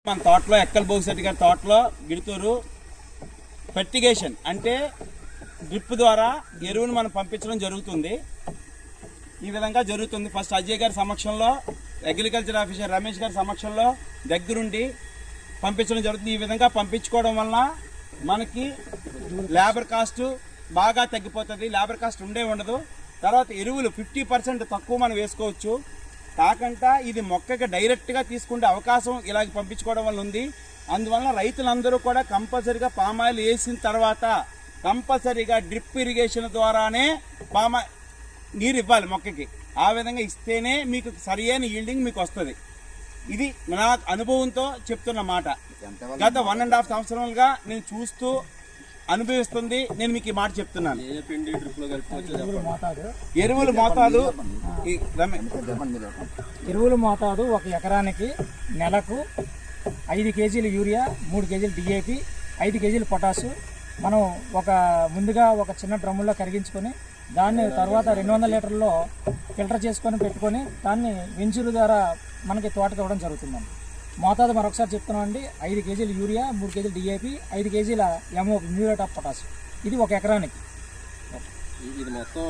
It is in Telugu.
మన తోటలో ఎక్కల్ బోగిశెట్టి గారి తోటలో గిడుతూరు ఫెర్టిగేషన్ అంటే డ్రిప్ ద్వారా ఎరువును మనం పంపించడం జరుగుతుంది. ఈ విధంగా జరుగుతుంది. ఫస్ట్ అజయ్ గారి సమక్షంలో, అగ్రికల్చర్ ఆఫీసర్ రమేష్ గారి సమక్షంలో దగ్గరుండి పంపించడం జరుగుతుంది. ఈ విధంగా పంపించుకోవడం వలన మనకి లేబర్ కాస్ట్ బాగా తగ్గిపోతుంది. లేబర్ కాస్ట్ ఉండదు. తర్వాత ఎరువులు 50% తక్కువ మనం వేసుకోవచ్చు. కాకుండా ఇది మొక్కకి డైరెక్ట్గా తీసుకుంటే అవకాశం ఇలాగ పంపించుకోవడం వల్ల ఉంది. అందువలన రైతులందరూ కూడా కంపల్సరీగా పామాయిల్ వేసిన తర్వాత కంపల్సరీగా డ్రిప్ ఇరిగేషన్ ద్వారానే నీరు ఇవ్వాలి మొక్కకి. ఆ విధంగా ఇస్తేనే మీకు సరియైన ఈల్డింగ్ మీకు వస్తుంది. ఇది నా అనుభవంతో చెప్తున్న మాట. గత 1.5 సంవత్సరాలుగా నేను చూస్తూ అనుభవిస్తుంది. నేను మీకు ఈ మాట చెప్తున్నాను. ఎరువుల మోతాదు ఒక ఎకరానికి నెలకు 5 కేజీలు యూరియా, 3 కేజీలు డిఏపి, 5 కేజీలు పొటాసు మనం ముందుగా ఒక చిన్న డ్రమ్ముల్లో కరిగించుకొని దాన్ని తర్వాత 200 లీటర్లో ఫిల్టర్ చేసుకొని పెట్టుకొని దాన్ని వెంచూరు ద్వారా మనకి తోటకి ఇవ్వడం జరుగుతుందండి. మోతాదు మరొకసారి చెప్తున్నామండి. 5 కేజీలు యూరియా, 3 కేజీలు డిఏపి, 5 కేజీల మ్యూరేట్ ఆఫ్ పొటాసు. ఇది ఒక ఎకరానికి. ఇది మొత్తం